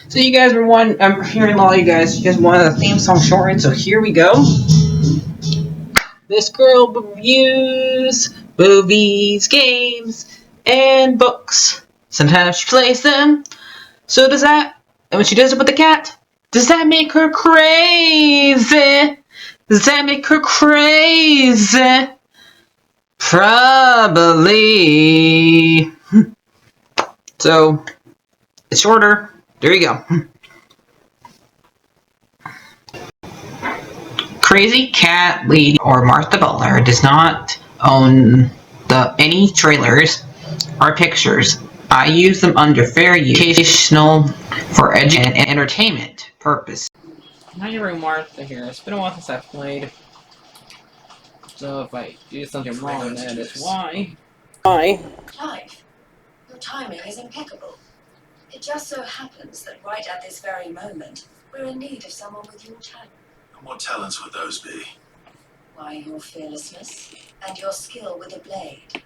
So you guys were I'm hearing a lot of you guys wanted a theme song shortened, so here we go. This girl reviews movies, games, and books. Sometimes she plays them. So does that, and when she does it with the cat, does that make her crazy? Does that make her crazy? Probably. So, it's shorter. There you go. Crazycatlady or Martha Butler does not own any trailers or pictures. I use them under fair use, educational, for and entertainment purpose. Hi everyone, Martha here. It's been a while since I've played, so if I do something wrong, that is why. Clive, your timing is impeccable. It just so happens that right at this very moment, we're in need of someone with your talent. And what talents would those be? Why, your fearlessness and your skill with a blade.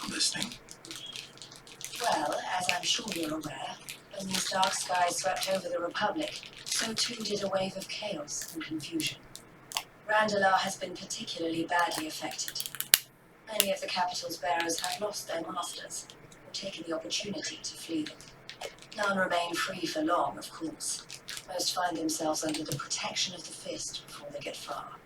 I'm listening. Well, as I'm sure you're aware, when these dark skies swept over the Republic, so too did a wave of chaos and confusion. Randalar has been particularly badly affected. Many of the capital's bearers have lost their masters, or taken the opportunity to flee them. None remain free for long, of course. Most find themselves under the protection of the Fist before they get far.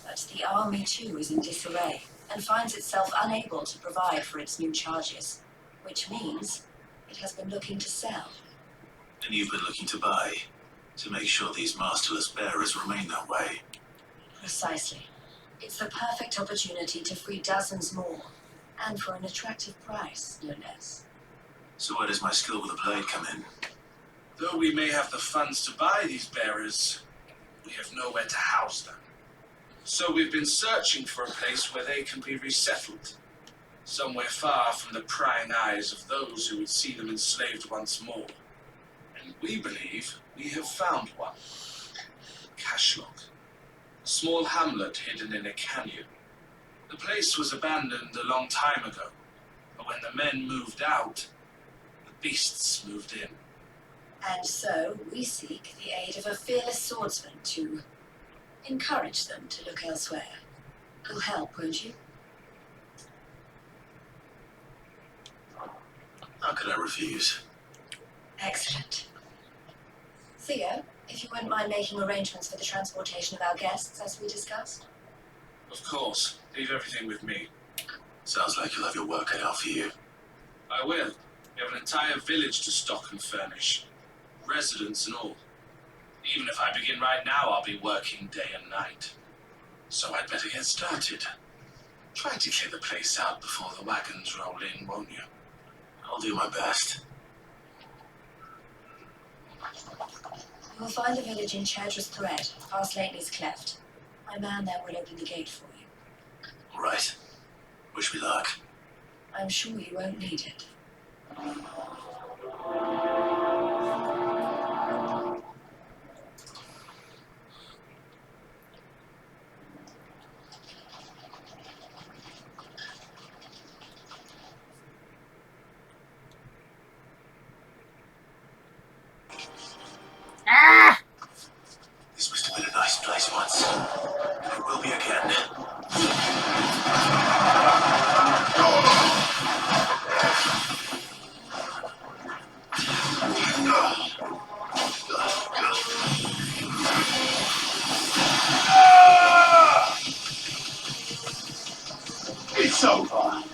But the army too is in disarray, and finds itself unable to provide for its new charges, which means it has been looking to sell. And you've been looking to buy, to make sure these masterless bearers remain that way. Precisely. It's the perfect opportunity to free dozens more, and for an attractive price, no less. So where does my skill with the blade come in? Though we may have the funds to buy these bearers, we have nowhere to house them. So we've been searching for a place where they can be resettled. Somewhere far from the prying eyes of those who would see them enslaved once more. And we believe we have found one. Cashlock. A small hamlet hidden in a canyon. The place was abandoned a long time ago, but when the men moved out, the beasts moved in. And so we seek the aid of a fearless swordsman to encourage them to look elsewhere. You'll help, won't you? How could I refuse? Excellent. Theo, if you wouldn't mind making arrangements for the transportation of our guests, as we discussed. Of course, leave everything with me. Sounds like you'll have your work cut out for you. I will. We have an entire village to stock and furnish. Residents and all. Even if I begin right now, I'll be working day and night. So I'd better get started. Try to clear the place out before the wagons roll in, won't you? I'll do my best. You will find the village in Chadra's Thread, past Lately's Cleft. My man there will open the gate for you. All right. Wish me luck. I'm sure you won't need it. This must have been a nice place once. And it will be again. It's over.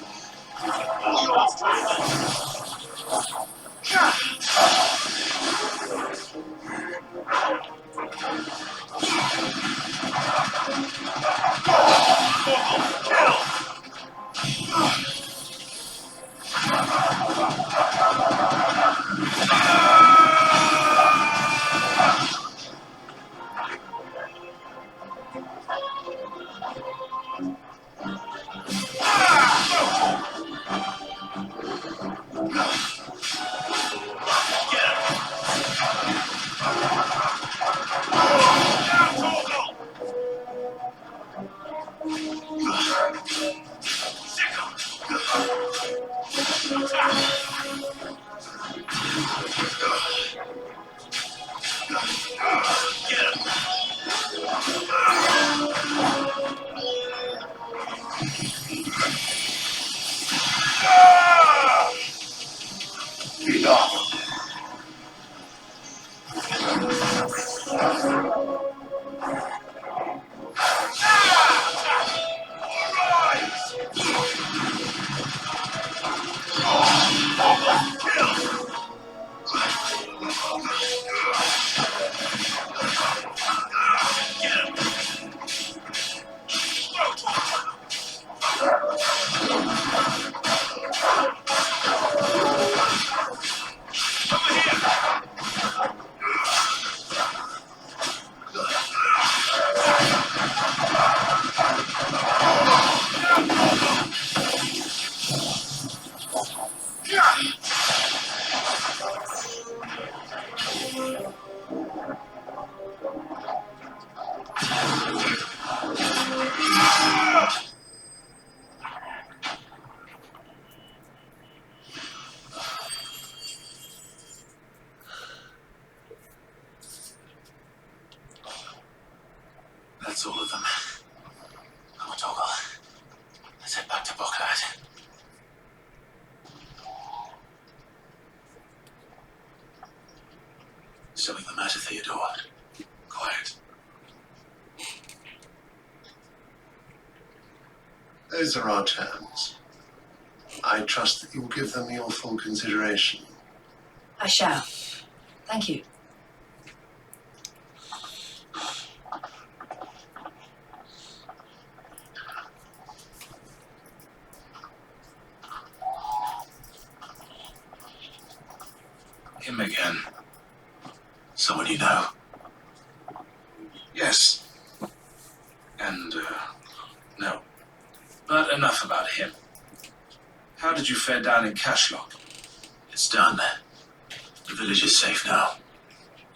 That's all of them. Come on, Toggle. Let's head back to Bocklad. Something the matter, Theodore? Quiet. Those are our terms. I trust that you will give them your full consideration. I shall. Thank you. Him again. Someone you know? Yes. And, no. But enough about him. How did you fare down in Cashlock? It's done. The village is safe now.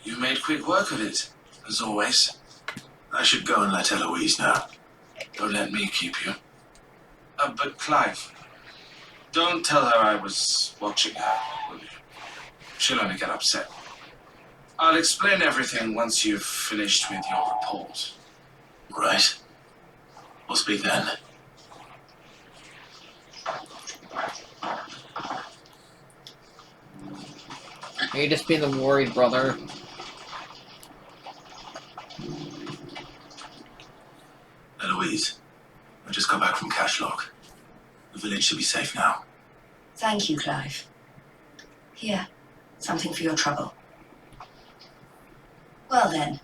You made quick work of it, as always. I should go and let Eloise know. Don't let me keep you. But Clive, don't tell her I was watching her, will you? She'll only get upset. I'll explain everything once you've finished with your report. Right. We'll speak then. You're just being the worried brother. Eloise, I just got back from Cashlock. The village should be safe now. Thank you, Clive. Here, something for your trouble. Well then,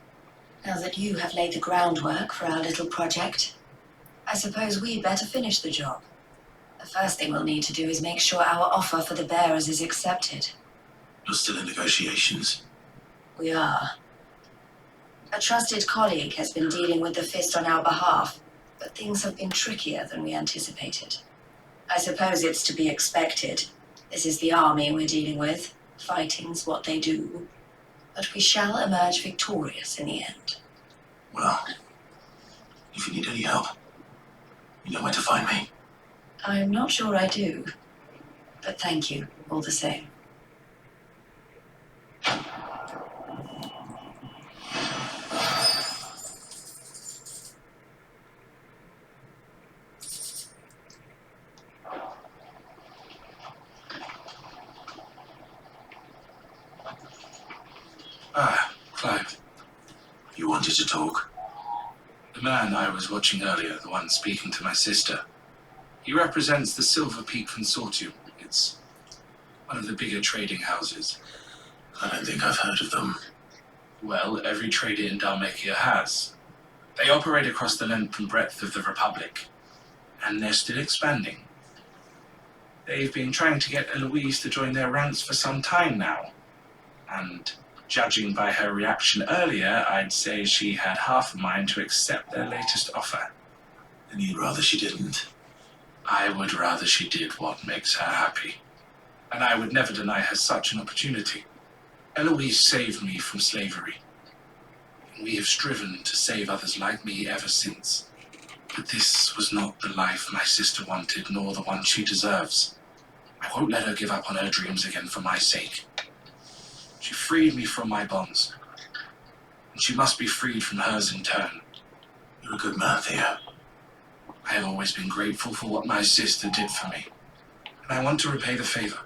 now that you have laid the groundwork for our little project, I suppose we'd better finish the job. The first thing we'll need to do is make sure our offer for the bearers is accepted. You're still in negotiations. We are. A trusted colleague has been dealing with the Fist on our behalf, but things have been trickier than we anticipated. I suppose it's to be expected. This is the army we're dealing with. Fighting's what they do. But we shall emerge victorious in the end. Well, if you need any help, you know where to find me. I'm not sure I do. But thank you, all the same. Ah, Clive. You wanted to talk? The man I was watching earlier, the one speaking to my sister, he represents the Silver Peak Consortium. It's one of the bigger trading houses. I don't think I've heard of them. Well, every trader in Dhalmekia has. They operate across the length and breadth of the Republic, and they're still expanding. They've been trying to get Eloise to join their ranks for some time now, and judging by her reaction earlier, I'd say she had half a mind to accept their latest offer. And you'd rather she didn't? I would rather she did what makes her happy. And I would never deny her such an opportunity. Eloise saved me from slavery. And we have striven to save others like me ever since. But this was not the life my sister wanted, nor the one she deserves. I won't let her give up on her dreams again for my sake. She freed me from my bonds, and she must be freed from hers in turn. You're a good man, Theo. I have always been grateful for what my sister did for me, and I want to repay the favor.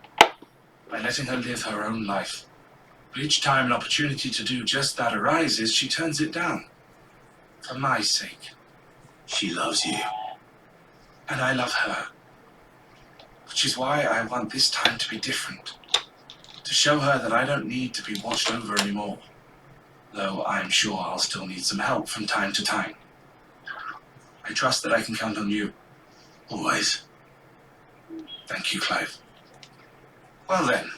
by letting her live her own life. But each time an opportunity to do just that arises, she turns it down. For my sake. She loves you. And I love her. Which is why I want this time to be different. To show her that I don't need to be watched over anymore. Though I'm sure I'll still need some help from time to time. I trust that I can count on you. Always. Thank you, Clive. Well then,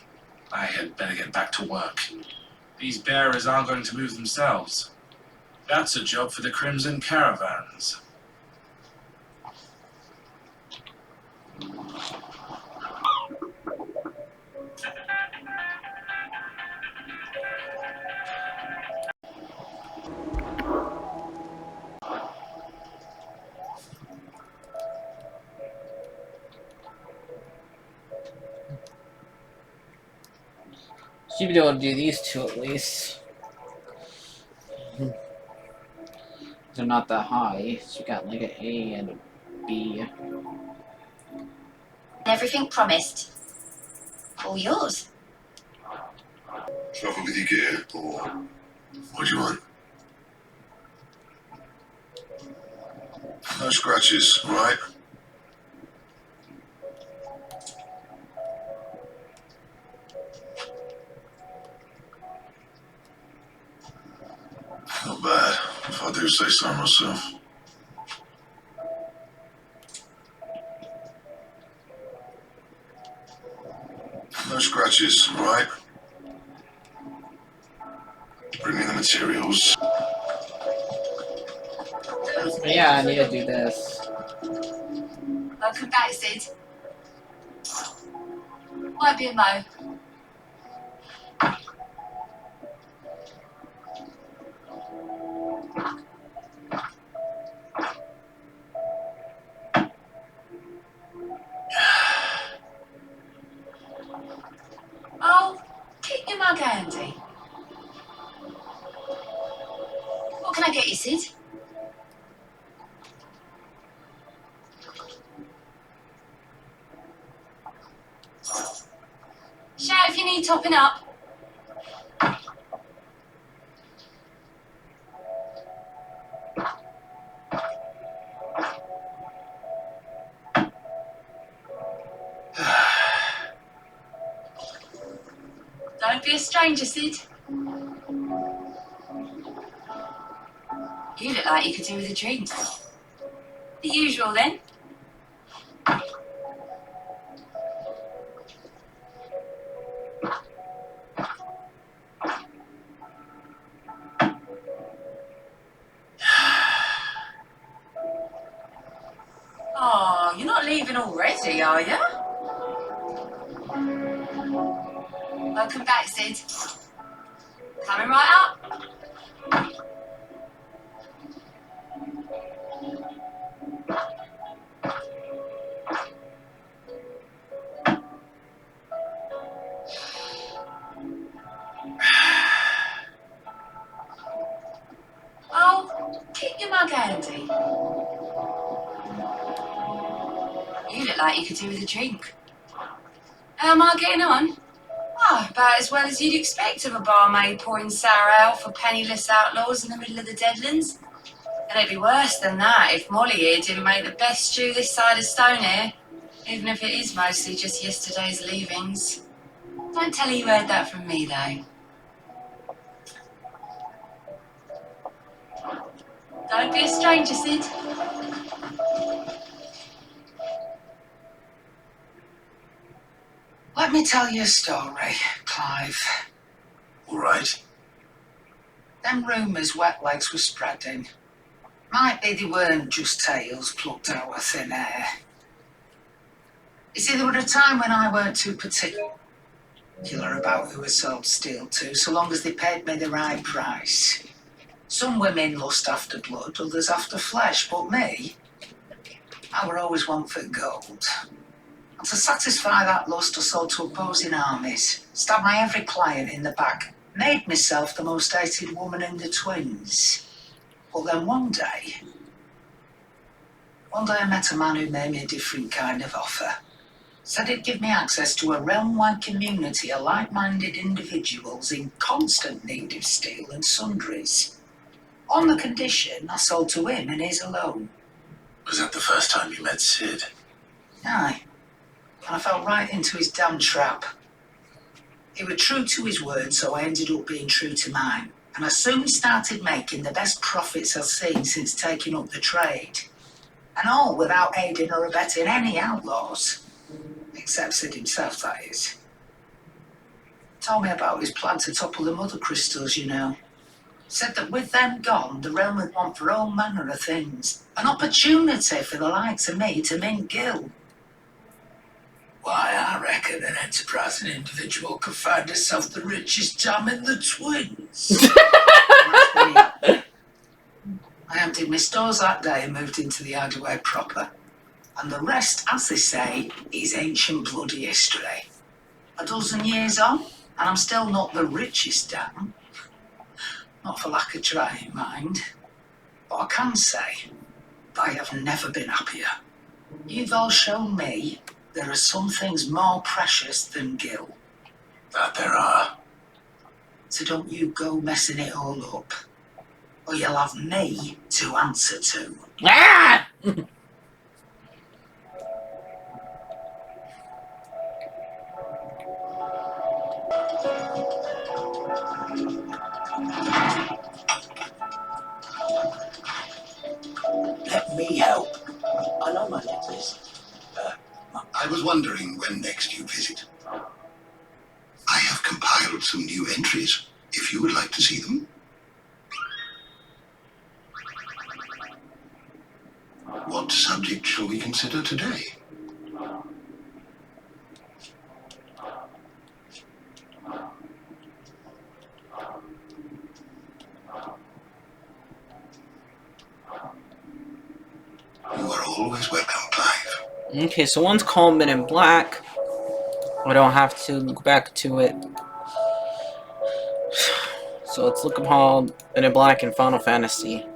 I had better get back to work. These bearers aren't going to move themselves. That's a job for the Crimson Caravans. Should be able to do these two at least. They're not that high, so you got like an A and a B. Everything promised. All yours. Trouble with your gear, or what do you want? No scratches, right? Not bad, if I do say so myself. No scratches, right? Bring me the materials. Yeah, I need to do this. Welcome back, Sid. Might be a mo. Oh, keep your mug handy. What can I get you, Sid? Shout if you need topping up. Don't be a stranger, Sid. You look like you could do with a drink. The usual, then. Oh, you're not leaving already, are you? Welcome back, Sid. Coming right up. Oh, keep your mug handy. You look like you could do with a drink. How am I getting on? Oh, about as well as you'd expect of a barmaid pouring sour ale for penniless outlaws in the middle of the Deadlands. And it'd be worse than that if Molly here didn't make the best stew this side of Stonehair, even if it is mostly just yesterday's leavings. Don't tell her you heard that from me, though. Don't be a stranger, Sid. Let me tell you a story, Clive. All right. Them rumours wet legs were spreading. Might be they weren't just tales plucked out of thin air. You see, there were a time when I weren't too particular about who I sold steel to, so long as they paid me the right price. Some women lust after blood, others after flesh, but me, I were always one for gold. And to satisfy that lust, I sold to opposing armies, stabbed my every client in the back, made myself the most hated woman in the twins. But then one day I met a man who made me a different kind of offer. Said it'd give me access to a realm-wide community of like-minded individuals in constant need of steel and sundries. On the condition I sold to him and his alone. Was that the first time you met Sid? Aye. And I fell right into his damn trap. He was true to his word, so I ended up being true to mine. And I soon started making the best profits I've seen since taking up the trade. And all without aiding or abetting any outlaws. Except Sid himself, that is. Told me about his plan to topple the mother crystals, you know. Said that with them gone, the realm would want for all manner of things. An opportunity for the likes of me to mint gil. Why, I reckon an enterprising individual could find herself the richest dam in the twins. I emptied my stores that day and moved into the hideaway proper. And the rest, as they say, is ancient bloody history. A dozen years on, and I'm still not the richest dam. Not for lack of trying, mind. But I can say, I have never been happier. You've all shown me there are some things more precious than gil. That there are. So don't you go messing it all up. Or you'll have me to answer to. Ah! Let me help. I know my necklace. I was wondering when next you visit. I have compiled some new entries, if you would like to see them. What subject shall we consider today? You are always welcome, Clive. Okay, so one's called Men in Black. I don't have to go back to it. So let's look called Men in Black in Final Fantasy.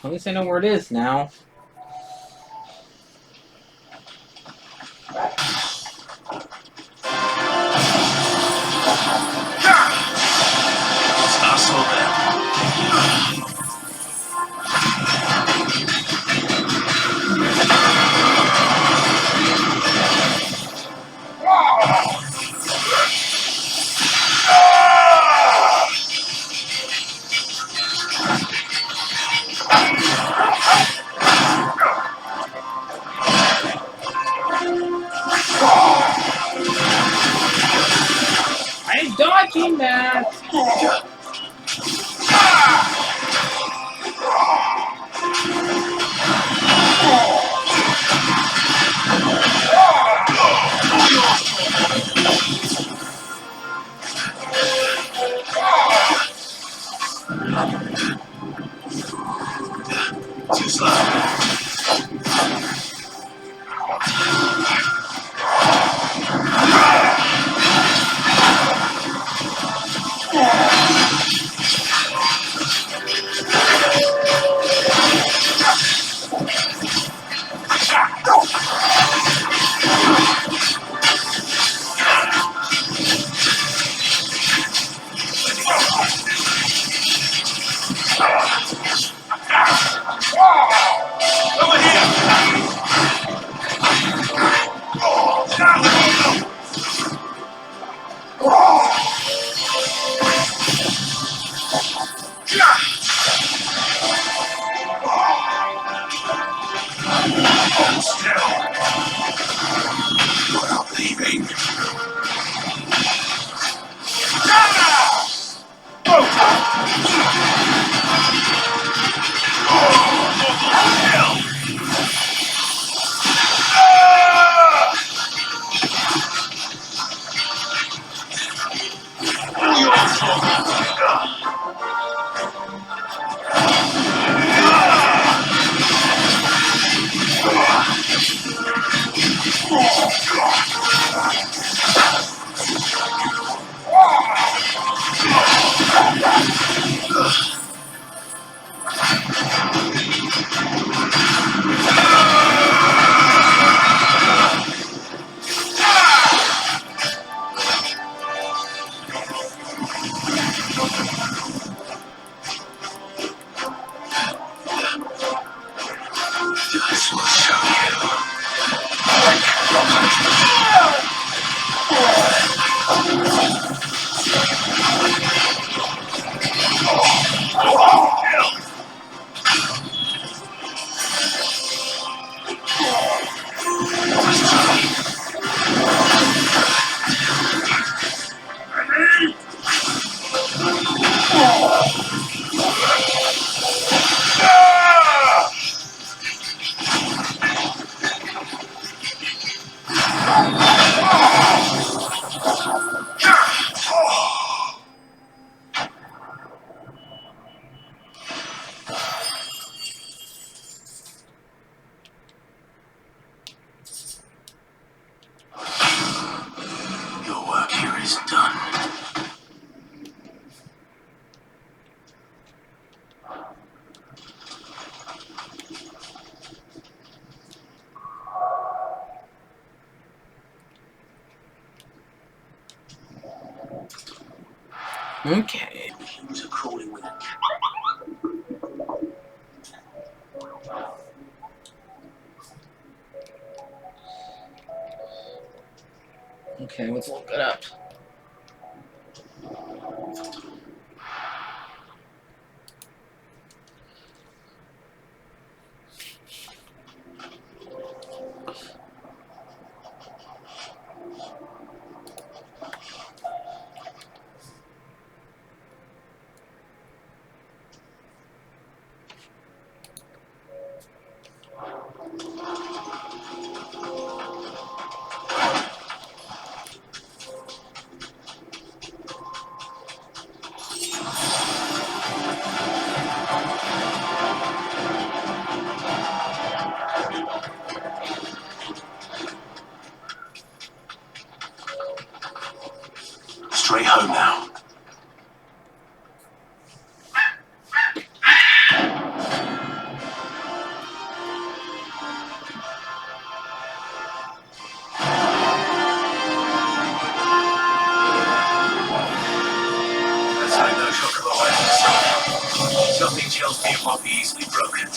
At least I know where it is now. Stop so bad. I'm dodging that! Too slow. You're not leaving. This will show your work here is done. Okay. Humans are crawling with a cat. Okay, let's look it up. home now. Let's hope no shock of awareness. Something tells me it won't be easily broken.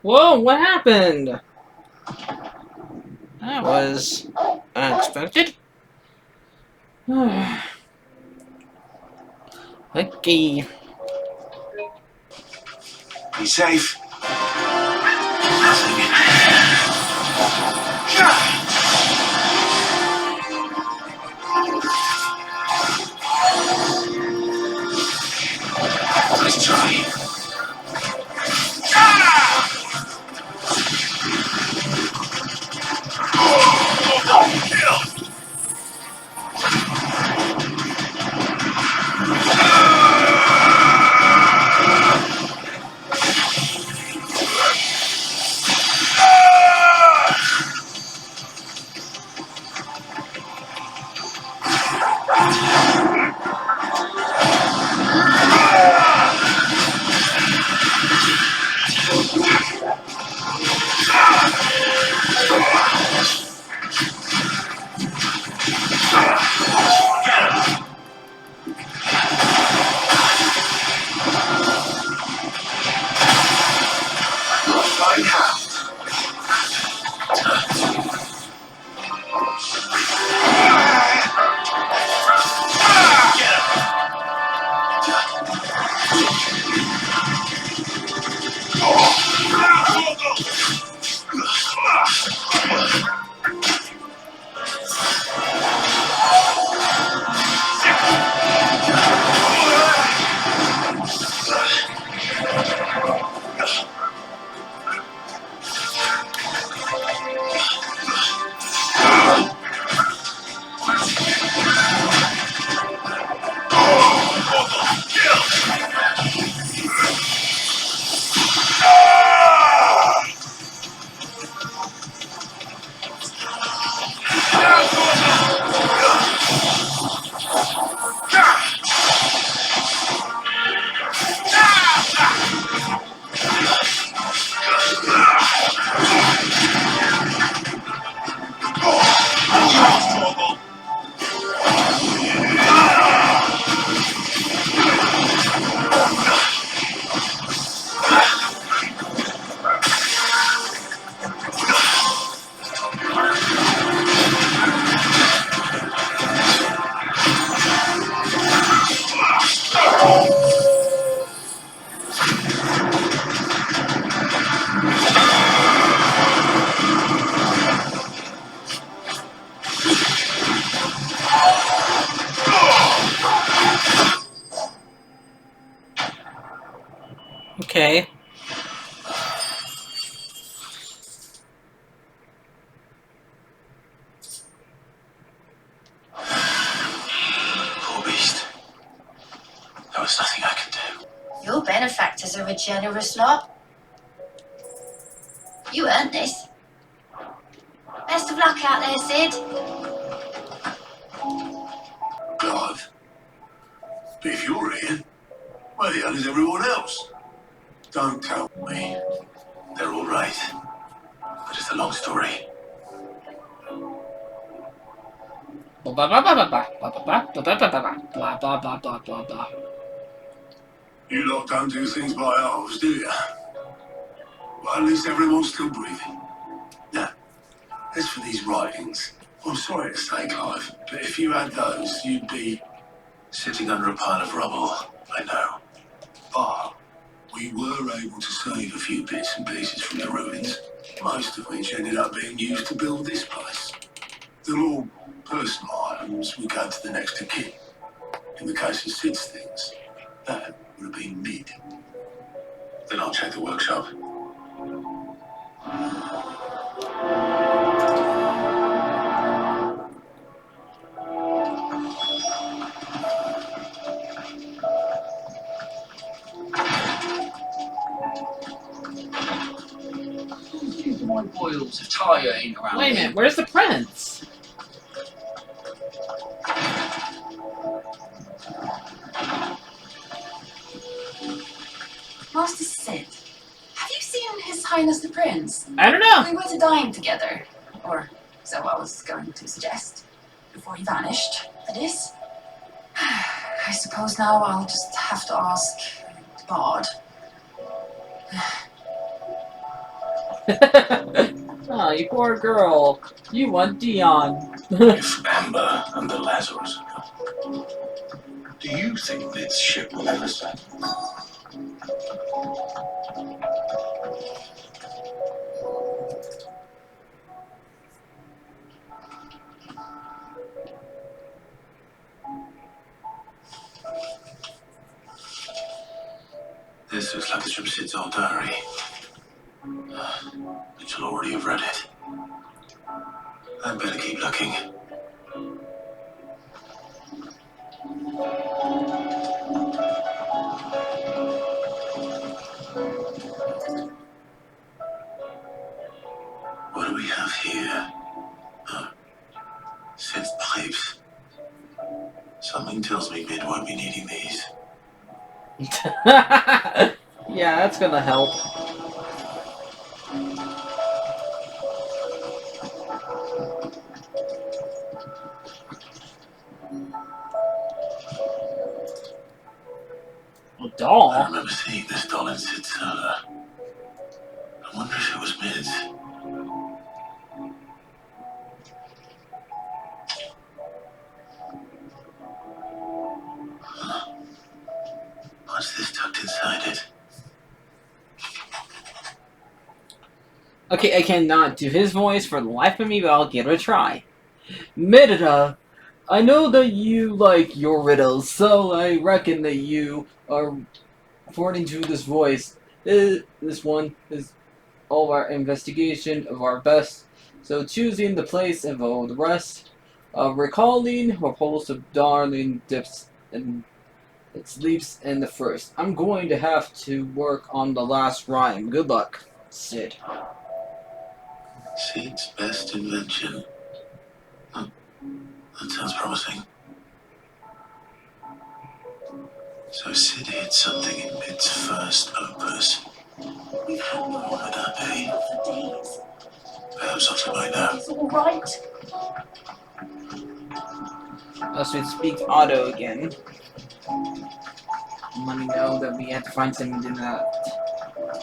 Whoa, what happened? That was unexpected. Okay. Be safe. Nice try. Okay. Poor beast. There was nothing I could do. Your benefactors are a generous lot. You earned this. Best of luck out there, Sid. Clive. But if you're here, where the hell is everyone else? Don't tell me. They're all right. But it's a long story. Blah blah blah blah blah blah blah blah blah blah blah blah blah blah blah blah blah. You lot don't do things by halves, do you? Well, at least everyone's still breathing. Now, as for these writings, I'm sorry to say, Clive, but if you had those, you'd be... Sitting under a pile of rubble, I know. But we were able to save a few bits and pieces from the ruins, most of which ended up being used to build this place. The more personal items would go to the next of kin. In the case of Sid's things, that would have been mid. Then I'll check the workshop. My boils of tire ain't around Wait a here. minute, where's the prince? Master Sid, have you seen His Highness the Prince? I don't know. We were to dine together. Or so I was going to suggest. Before he vanished, that is. I suppose now I'll just have to ask the Bard. Oh, you poor girl. You want Dion. If Amber and the Lazarus are gone, do you think this ship will ever set? This looks like it's from Sid's old diary. Mitchell already have read it. I'd better keep looking. What do we have here? Oh, Sid's pipes. Something tells me Mid won't be needing these. Yeah, that's gonna help. A I doll? remember seeing this doll in Sid's cellar. I wonder if it was Mid's. Huh. What's this tucked inside it? Okay, I cannot do his voice for the life of me, but I'll give it a try. Merida, I know that you like your riddles, so I reckon that you are, according to this voice, this one is all our investigation of our best. So choosing the place of all the rest, recalling repulse of darling dips and it sleeps in the first. I'm going to have to work on the last rhyme. Good luck, Sid. Sid's best invention. Huh. That sounds promising. So Sid hid something in Mid's first opus. We've had no What would that be? for days. Perhaps I'll find out. It's all right. So it speaks auto again. Let me know that we have to find something that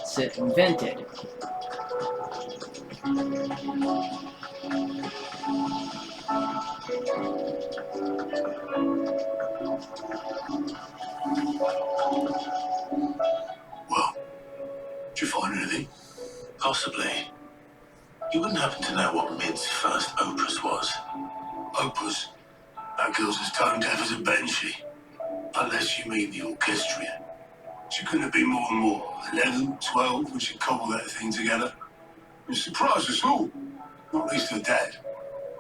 Sid invented. Well, did you find anything? Possibly. You wouldn't happen to know what Mid's first opus was? Opus. That girl's as tone deaf as a banshee. Unless you mean the orchestrion. She couldn't have been more than what, 11, 12 when she cobbled that thing together. It surprised us all, not least her dad.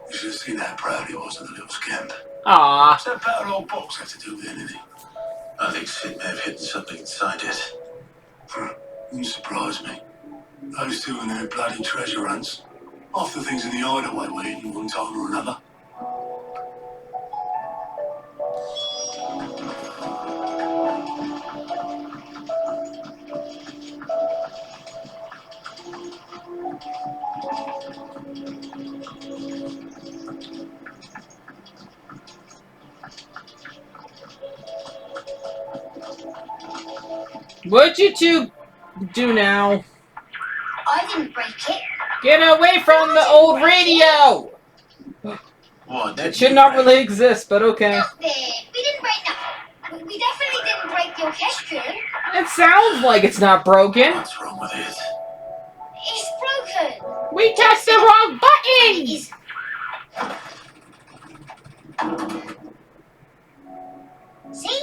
You should have seen how proud he was of the little scamp. Aww. What's that battered old box have to do with anything? I think Sid may have hidden something inside it. Wouldn't surprise me. Those two and their bloody treasure hunts. Half the things in the hideaway were hidden one time or another. What'd you two do now? I didn't break it. Get away from the old radio! What? That should not really exist, but okay. Nothing. We didn't break nothing. We definitely didn't break the orchestral. It sounds like it's not broken. What's wrong with it? It's broken. We touched the wrong button! It is. See?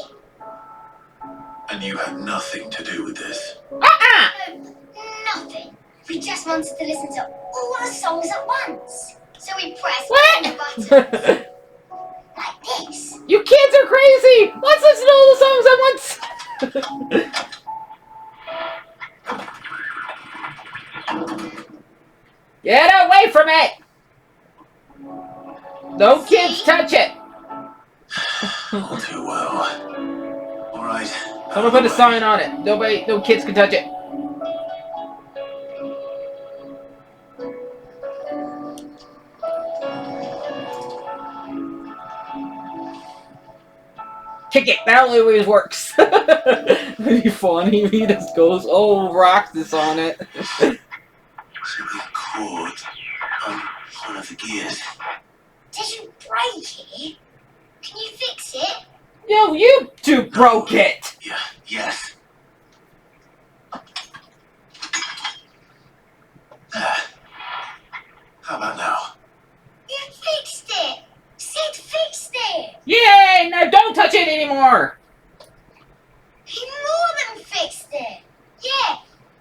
And you had nothing to do with this. Nothing. We just wanted to listen to all the songs at once. So we pressed What? all the buttons. Like this. You kids are crazy! Let's listen to all the songs at once! Get away from it! No kids touch it! All too well. All right. Someone put a sign on it. Nobody, no kids can touch it. Kick it. That only always works. It'd be funny if he just goes, oh, rocks this on it. So we caught on one of the gears. Did you break it? Can you fix it? Yo, you two broke it. Yeah. Yes. How about now? You fixed it. Sid fixed it. Yay! Now don't touch it anymore. He more than fixed it. Yeah.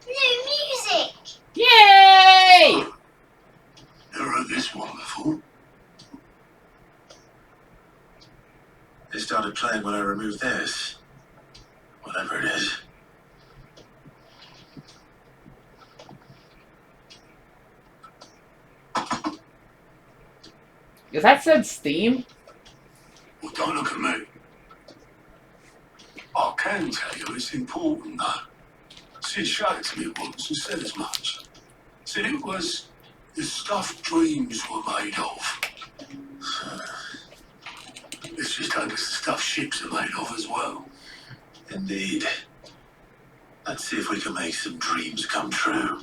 New music. Yay! Never heard this one before. It started playing when I removed this. Whatever it is. Is that said Steam? Well, don't look at me. I can tell you it's important, though. Sid showed it to me once and said as much. Said it was the stuff dreams were made of. Let's just hope it's the stuff ships are made of as well. Indeed. Let's see if we can make some dreams come true.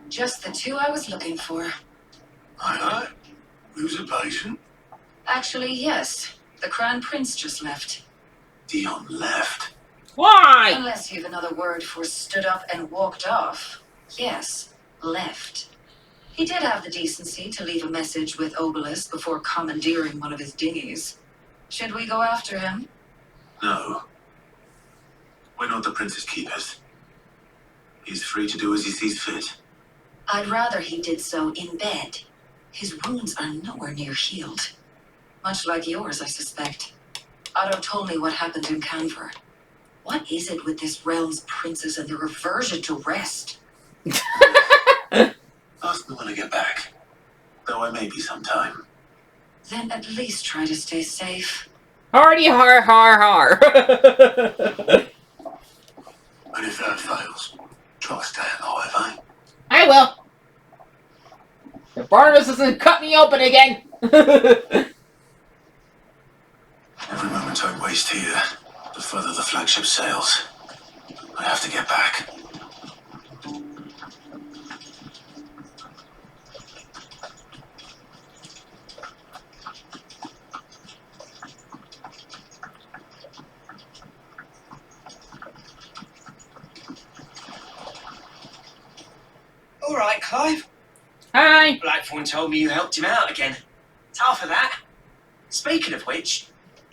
Just the two I was looking for. Aye. Who's a patient? Actually, yes. The Crown Prince just left. Dion left. Why? Unless you've another word for stood up and walked off. Yes, left. He did have the decency to leave a message with Obelisk before commandeering one of his dinghies. Should we go after him? No. We're not the prince's keepers. He's free to do as he sees fit. I'd rather he did so in bed. His wounds are nowhere near healed. Much like yours, I suspect. Otto told me what happened in Canver. What is it with this realm's princes and their aversion to rest? Ask me when I get back. Though I may be sometime. Then at least try to stay safe. Hardy har har har. And if that fails, try to stay alive, eh? I will. If Barnabas doesn't cut me open again. Every moment I waste here, the further the flagship sails. I have to get back. All right, Clive. Hi. Blackthorn told me you helped him out again. Tough for that. Speaking of which,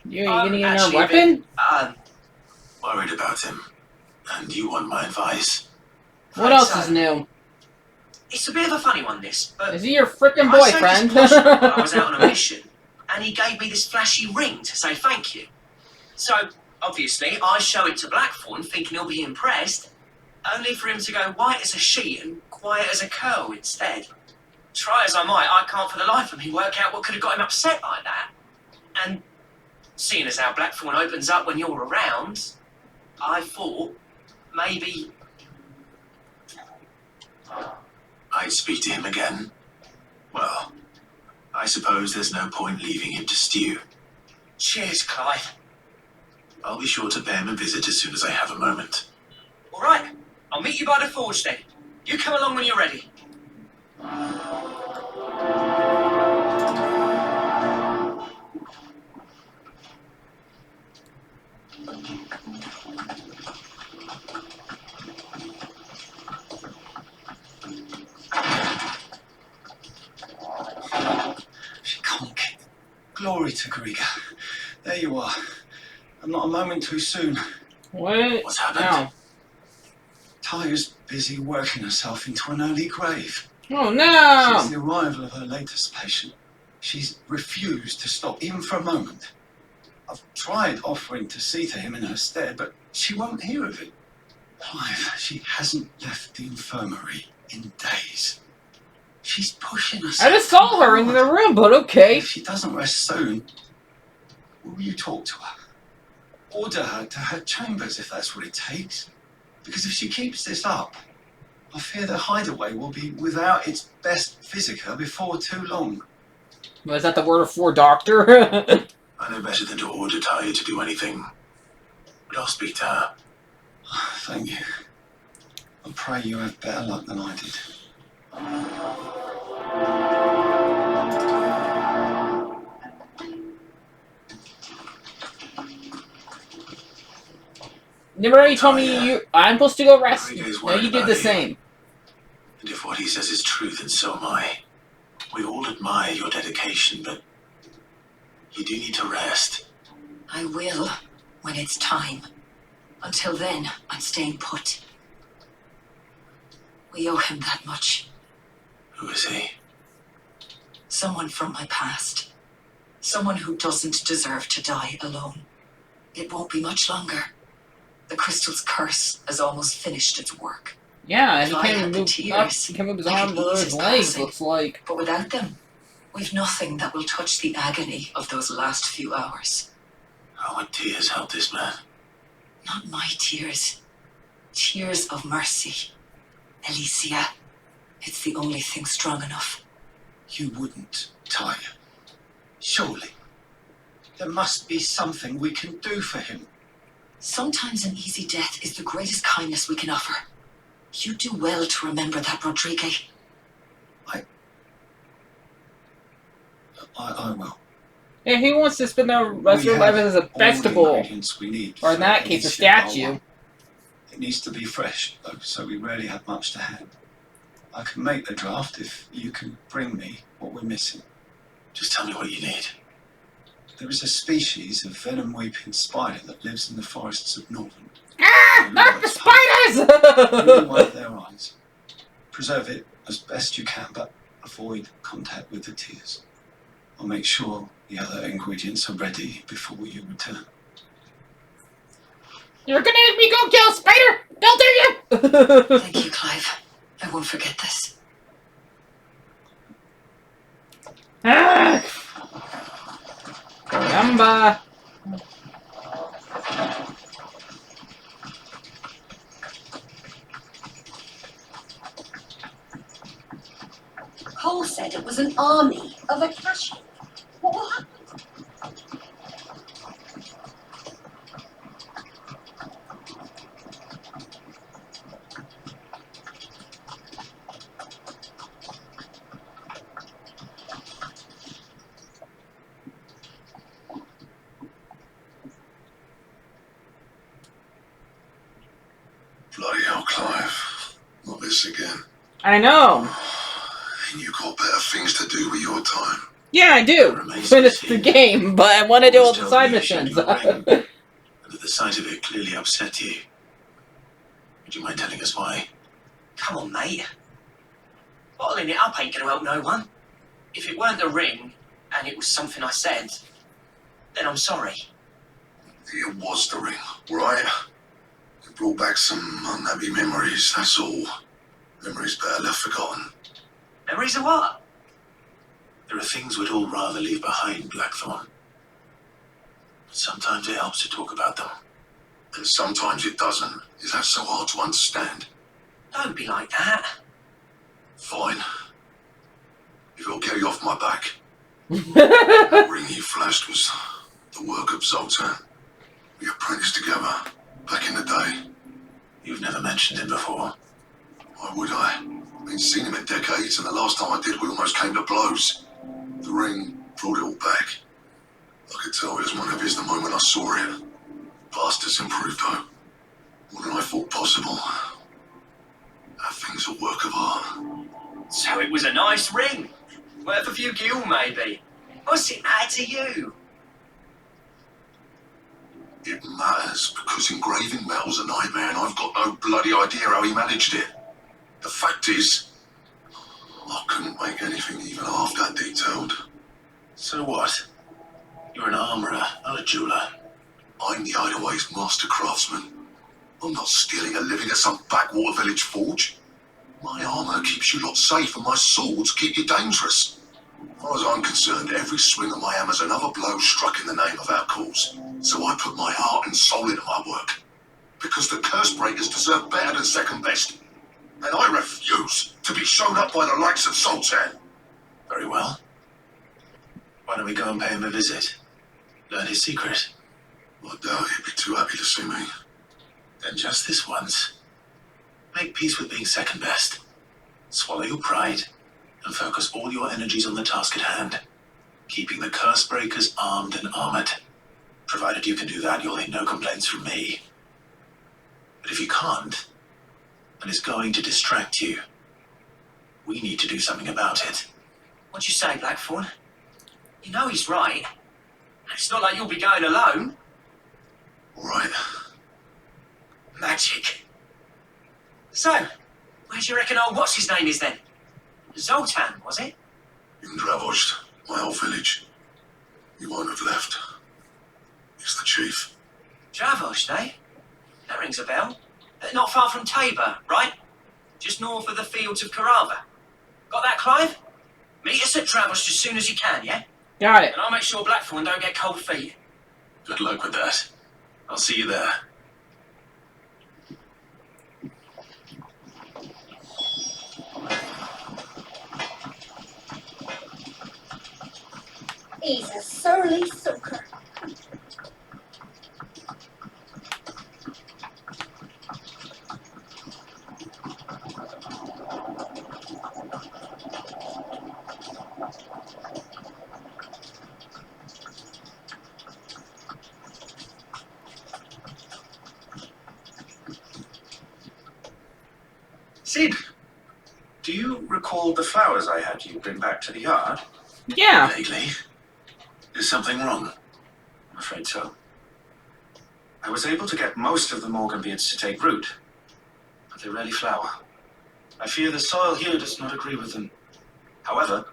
You I'm getting another actually a weapon? bit, Worried about him. And you want my advice? What I'd else say is new? It's a bit of a funny one, this, but Is he your frickin' I saved his boyfriend? portion while I was out on a mission, and he gave me this flashy ring to say thank you. So, obviously, I show it to Blackthorn, thinking he'll be impressed, only for him to go white as a sheet and quiet as a curl instead. Try as I might, I can't for the life of me work out what could have got him upset like that. And seeing as how Blackthorn opens up when you're around, I thought maybe... I'd speak to him again. Well, I suppose there's no point leaving him to stew. Cheers, Clive. I'll be sure to pay him a visit as soon as I have a moment. All right, I'll meet you by the forge then. You come along when you're ready. She can't kick. Glory to Griga. There you are. I'm not a moment too soon. What? What's happened? Ow. Taya's busy working herself into an early grave. Oh Since no! the arrival of her latest patient, she's refused to stop, even for a moment. I've tried offering to see to him in her stead, but she won't hear of it. Clive, she hasn't left the infirmary in days. She's pushing us. I just saw her in the room, but okay. If she doesn't rest soon, will you talk to her? Order her to her chambers if that's what it takes. Because if she keeps this up, I fear the hideaway will be without its best physica before too long. Was that the word for doctor? I know better than to order Taya to do anything. But I'll speak to her. Thank you. I pray you have better luck than I did. Remember you told me I'm supposed to go rest? Rodriguez No, you worried did about the you. same. And if what he says is true, then so am I. We all admire your dedication, but you do need to rest. I will, when it's time. Until then, I'm staying put. We owe him that much. Who is he? Someone from my past. Someone who doesn't deserve to die alone. It won't be much longer. The crystal's curse has almost finished its work. Yeah, he If I can't had even the move tears, he can't move his I arm could or ease his his legs, passing. looks like. But without them, we've nothing that will touch the agony of those last few hours. How would tears help this man? Not my tears. Tears of mercy. Alicia, it's the only thing strong enough. You wouldn't, Taya. Surely. There must be something we can do for him. Sometimes an easy death is the greatest kindness we can offer. You do well to remember that, Rodriguez. I will. Yeah, he wants to spend the rest of his life as a All the vegetable. ingredients we need Or in for that case, a Alicia statue. Balwa. It needs to be fresh, though, so we rarely have much to hand. I can make the draft if you can bring me what we're missing. Just tell me what you need. There is a species of venom-weeping spider that lives in the forests of Northern. Ah! Not the Only spiders! one of their eyes. Preserve it as best you can, but avoid contact with the tears. I'll make sure the other ingredients are ready before you return. You're gonna make me go kill a spider! Don't dare you! Thank you, Clive. I won't forget this. Ah! Caramba! Cole said it was an army of Akashi. What will happen? this again. I know. And you got better things to do with your time. Yeah, I do. Finish the game, but I want to do all the side missions. And the sight of it clearly upset you. Would you mind telling us why? Come on, mate. Bottling it up ain't gonna help no one. If it weren't the ring, and it was something I said, then I'm sorry. It was the ring, right? It brought back some unhappy memories, that's all. Memories better left forgotten. Memories of what? There are things we'd all rather leave behind, Blackthorn. But sometimes it helps to talk about them. And sometimes it doesn't. Is that so hard to understand? Don't be like that. Fine. If it'll get you off my back. That ring you flashed was the work of Zoltan. We apprenticed together back in the day. You've never mentioned him before. Why would I? Been seen him in decades, and the last time I did, we almost came to blows. The ring brought it all back. I could tell it was one of his the moment I saw it. Bastard's improved though. More than I thought possible. That thing's a work of art. So it was a nice ring. Worth a few gil, maybe. What's it matter to you? It matters because engraving metal's a nightmare and I've got no bloody idea how he managed it. The fact is, I couldn't make anything even half that detailed. So what? You're an armourer, not a jeweller. I'm the Hideaway's master craftsman. I'm not stealing a living at some backwater village forge. My armour keeps you lot safe and my swords keep you dangerous. As far as I'm concerned, every swing of my hammer's another blow struck in the name of our cause. So I put my heart and soul into my work. Because the curse breakers deserve better than second best. And I refuse to be shown up by the likes of Sultan. Very well. Why don't we go and pay him a visit? Learn his secret. I doubt he'd be too happy to see me. Then just this once. Make peace with being second best. Swallow your pride and focus all your energies on the task at hand. Keeping the curse breakers armed and armoured. Provided you can do that, you'll hear no complaints from me. But if you can't, and it's going to distract you, we need to do something about it. What'd you say, Blackthorn? You know he's right. It's not like you'll be going alone. All right. Magic. So, where do you reckon old what's-his-name is then? Zoltan, was it? In Dravost, my old village. He won't have left. He's the chief. Dravost, eh? That rings a bell. Not far from Tabor, right? Just north of the fields of Carava. Got that, Clive? Meet us at Dravost as soon as you can, yeah? Got it. And I'll make sure Blackthorn don't get cold feet. Good luck with that. I'll see you there. He's a surly soaker. Sid, do you recall the flowers I had you bring back to the yard? Yeah. Vaguely. Is something wrong? I'm afraid so. I was able to get most of the Morganbeards to take root, but they rarely flower. I fear the soil here does not agree with them. However,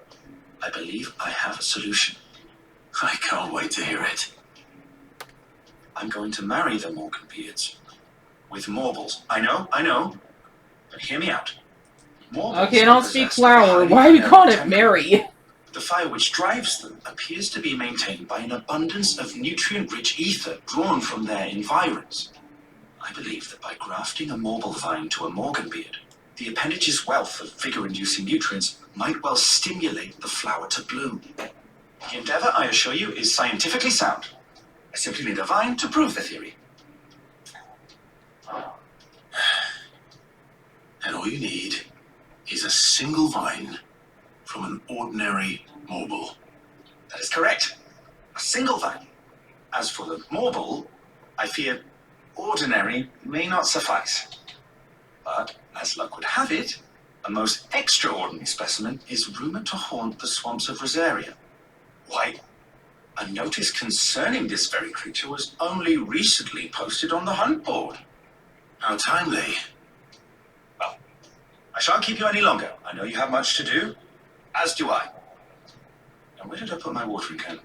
I believe I have a solution. I can't wait to hear it. I'm going to marry the Morganbeards with Morbles. I know, but hear me out. Morbles Okay, don't speak possess flower. a Why are you highly calling it temper. Mary? The fire which drives them appears to be maintained by an abundance of nutrient-rich ether drawn from their environs. I believe that by grafting a Morble vine to a Morganbeard, the appendage's wealth of vigor-inducing nutrients might well stimulate the flower to bloom. The endeavor, I assure you, is scientifically sound. I simply need a vine to prove the theory. And all you need is a single vine from an ordinary Morble. That is correct. A single vine. As for the Morble, I fear ordinary may not suffice. But, as luck would have it, a most extraordinary specimen is rumored to haunt the swamps of Rosaria. Why, a notice concerning this very creature was only recently posted on the hunt board. How timely. Well, I shan't keep you any longer. I know you have much to do, as do I. Now, where did I put my watering can?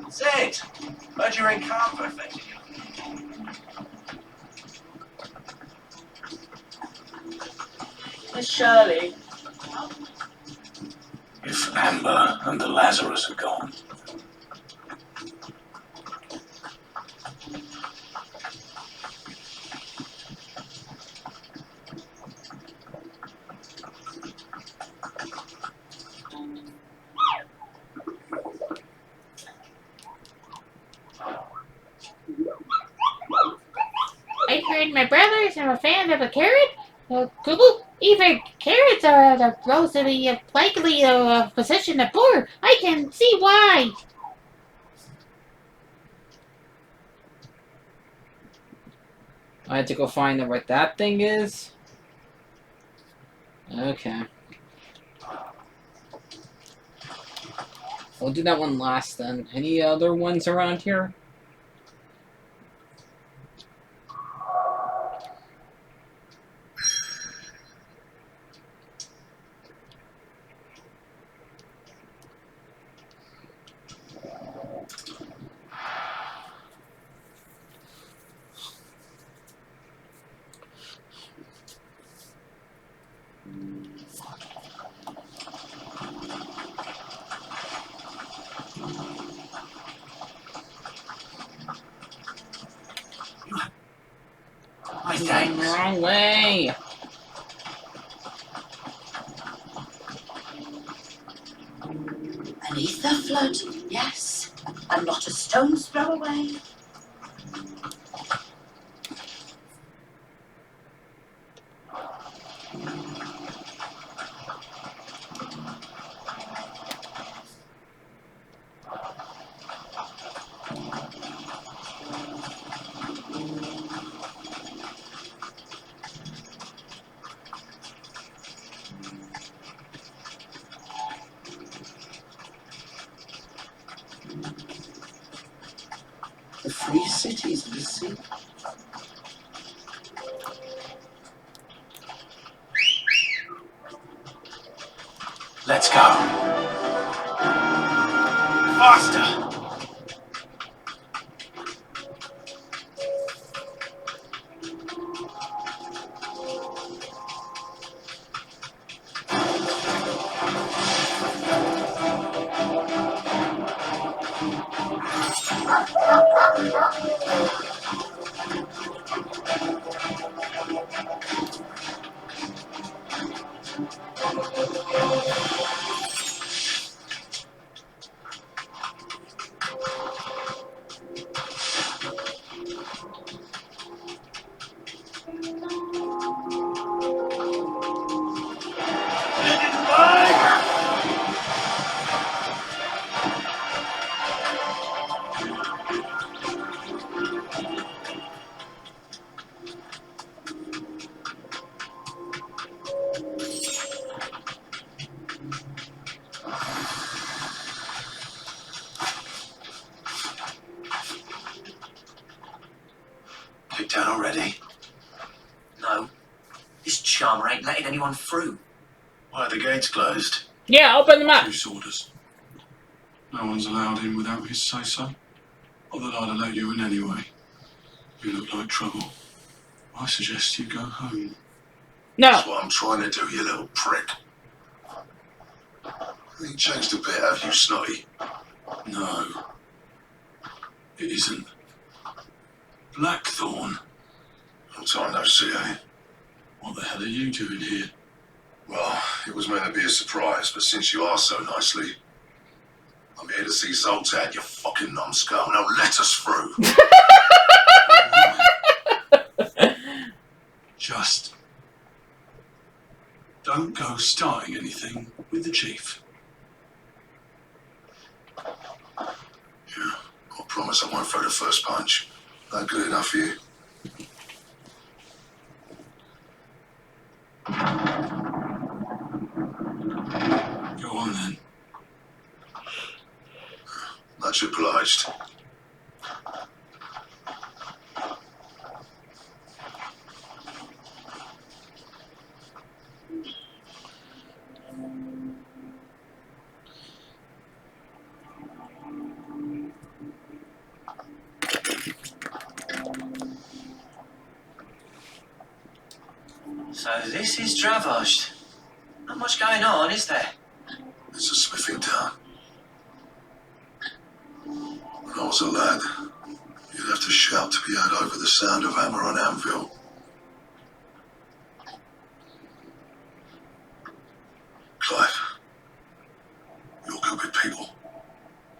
Sid! Heard you're in car perfect. Miss Shirley. If Amber and the Lazarus are gone. I heard my brothers are a fan of a carrot. Google, even carrots are the grossly likely position of poor. I can see why. I had to go find out what that thing is. Okay. We'll do that one last then. Any other ones around here? My thanks. Wrong way. Beneath the flood, yes, and not a stone's throw away. The free cities of the sea. Let's go. Faster! Picked down already? No. This charmer ain't letting anyone through. Why are the gates closed? Yeah, open them up. Truce orders. No one's allowed in without his say-so. Not that I'd have let you in anyway. You look like trouble. I suggest you go home. No. That's what I'm trying to do, you little prick. You changed a bit, have you, Snotty? No. It isn't. Blackthorn. Long time no see, eh? What the hell are you doing here? Well, it was meant to be a surprise, but since you asked so nicely, I'm here to see Zoltan, you fucking numbskull. Now let us through. Just don't go starting anything with the chief. Yeah, I promise I won't throw the first punch. That good enough for you? Go on then. Much obliged. So this is Dravost. Not much going on, is there? It's a smithing town. When I was a lad, you'd have to shout to be heard over the sound of hammer on anvil. Clive, you're good with people.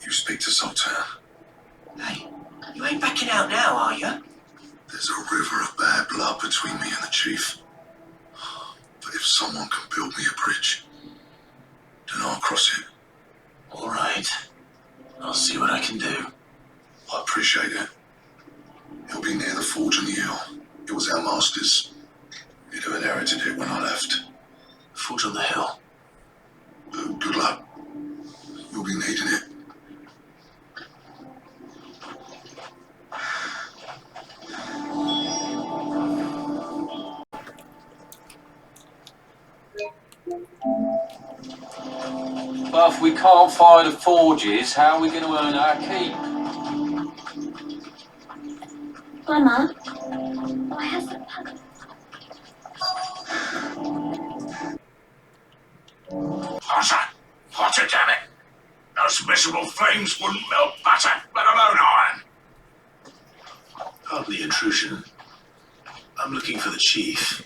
You speak to Sultan. Hey, you ain't backing out now, are you? There's a river of bad blood between me and the chief. But if someone can build me a bridge, then I'll cross it. All right. I'll see what I can do. I appreciate it. It'll be near the forge and the hill. It was our master's. He'd have inherited it when I left. Forge on the hill. Good luck. You'll be needing it. But if we can't find the forges, how are we going to earn our keep? Grandma, I have some puzzle. Hotter! Hotter, damn it! Those miserable flames wouldn't melt butter, let alone iron! Pardon the intrusion. I'm looking for the chief.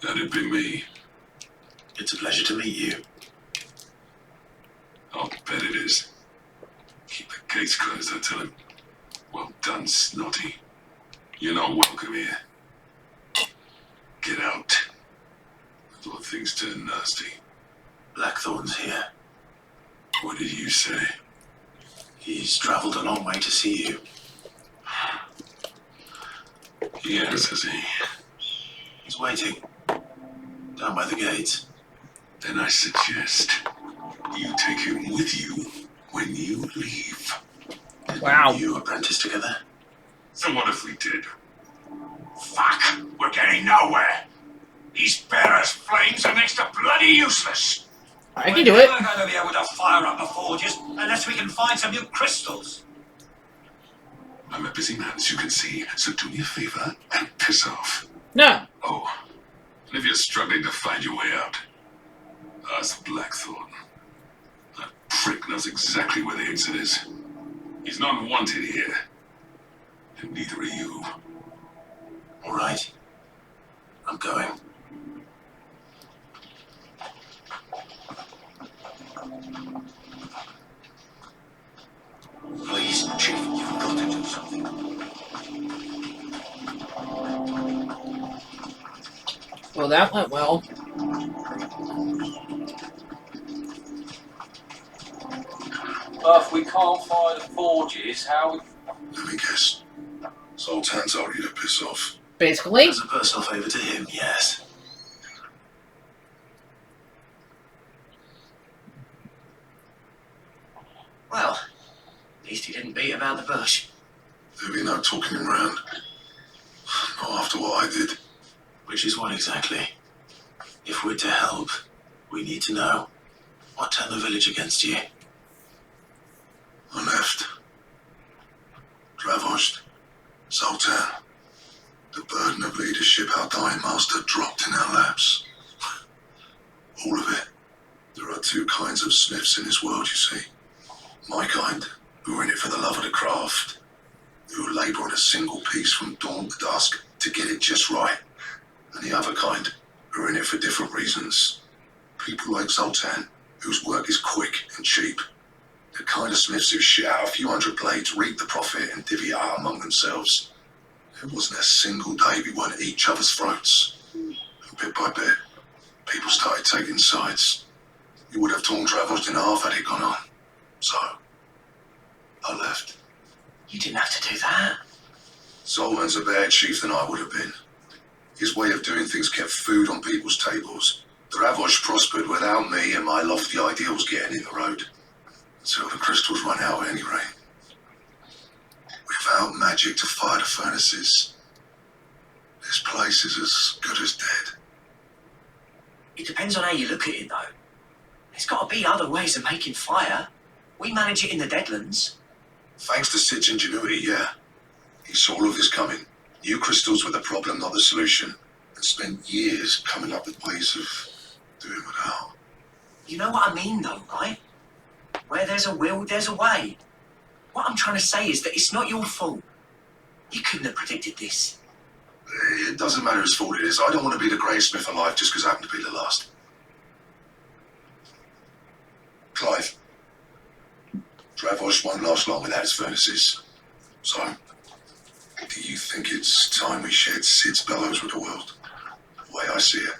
That'd be me. It's a pleasure to meet you. I'll bet it is. Keep the gates closed, I tell him. Well done, Snotty. You're not welcome here. Get out. Before things turn nasty. Blackthorn's here. What did you say? He's travelled a long way to see you. Yes, has he? He's waiting. Down by the gates. Then I suggest you take him with you when you leave. Wow. You apprentice together? So what if we did? Fuck! We're getting nowhere! These bearers' flames are next to bloody useless! I can do it. We're never going to be able to fire up the forges unless we can find some new crystals. I'm a busy man, as you can see, so do me a favor and piss off. No. Oh, and if you're struggling to find your way out, ask Blackthorn. That prick knows exactly where the exit is. He's not wanted here. And neither are you. All right. I'm going. Please, Chief, you've got to do something. Well, that went well. But if we can't find the forges, how we... Let me guess. Sultan told you to piss off. Basically. As a personal favour to him, yes. Well, at least he didn't beat about the bush. There'll be no talking him round. Not after what I did. Which is what exactly? If we're to help, we need to know. What turned the village against you? I left. Dravost. Sultan. The burden of leadership our dying master dropped in our laps. All of it. There are two kinds of lives in this world, you see. My kind, who are in it for the love of the craft, who labour on a single piece from dawn to dusk to get it just right. And the other kind, who are in it for different reasons. People like Zoltan, whose work is quick and cheap. The kind of smiths who shit out a few hundred blades, reap the profit, and divvy it out among themselves. There wasn't a single day we weren't at each other's throats. And bit by bit, people started taking sides. You would have torn Travels in half had it gone on. So, I left. You didn't have to do that. Zoltan's a better chief than I would have been. His way of doing things kept food on people's tables. Dravosh prospered without me and my lofty ideals getting in the road. Until the crystals run out at any rate. Without magic to fire the furnaces, this place is as good as dead. It depends on how you look at it, though. There's got to be other ways of making fire. We manage it in the Deadlands. Thanks to Sid's ingenuity, yeah. He saw all of this coming. Knew crystals were the problem, not the solution. And spent years coming up with ways of doing without. You know what I mean, though, right? Where there's a will, there's a way. What I'm trying to say is that it's not your fault. You couldn't have predicted this. It doesn't matter whose fault it is. I don't want to be the greatest smith alive just because I happen to be the last. Clive. Dravosh won't last long without his furnaces. So, do you think it's time we shared Sid's bellows with the world? The way I see it,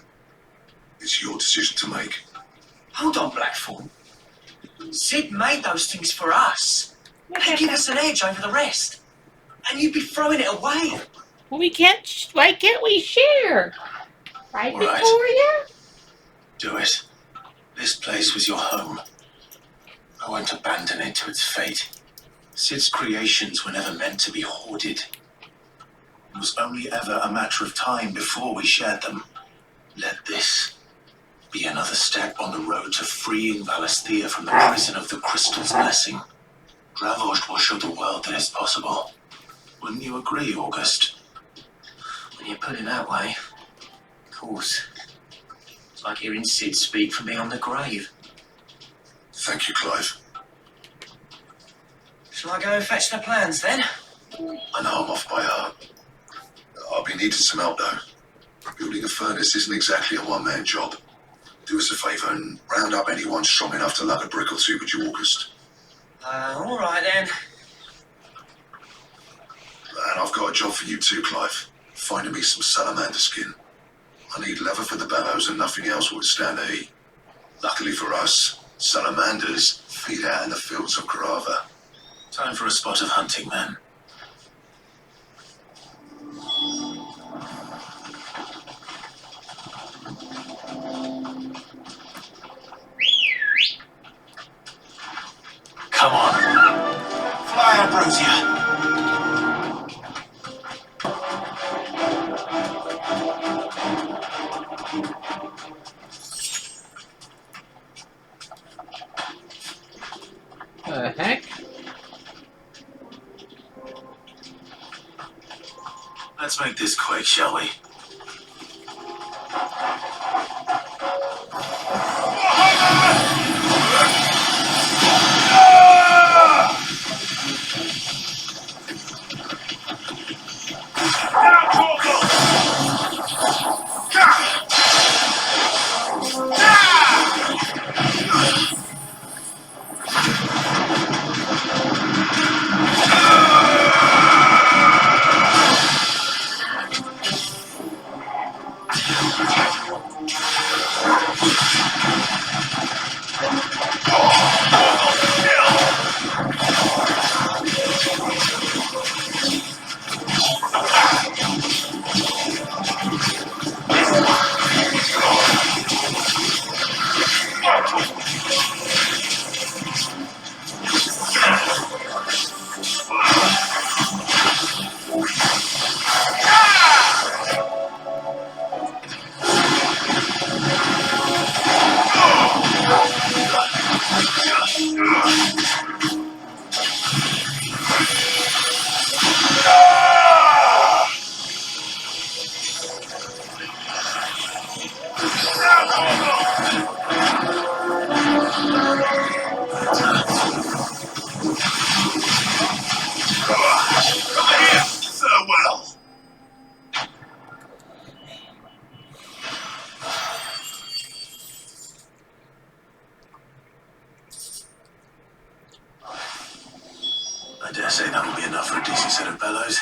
it's your decision to make. Hold on, Blackthorn. Sid made those things for us. They give us an edge over the rest. And you'd be throwing it away. Well, why can't we share? Right, All right. Victoria? Do it. This place was your home. I won't abandon it to its fate. Sid's creations were never meant to be hoarded. It was only ever a matter of time before we shared them. Let this be another step on the road to freeing Valisthea from the prison of the Crystal's blessing. Dravosh will show the world that it's possible. Wouldn't you agree, August? When you put it that way, of course. It's like hearing Sid speak from beyond the grave. Thank you, Clive. Shall I go and fetch the plans, then? I know I'm off by heart. I'll be needing some help, though. Building a furnace isn't exactly a one-man job. Do us a favour and round up anyone strong enough to lug a brick or two with you, August. All right, then. And I've got a job for you too, Clive. Finding me some salamander skin. I need leather for the bellows and nothing else will withstand the heat. Luckily for us, salamanders feed out in the fields of Karava. Time for a spot of hunting, man. Come on. Fly, Ambrosia. The heck? Let's make this quick, shall we? I dare say that'll be enough for a decent set of bellows.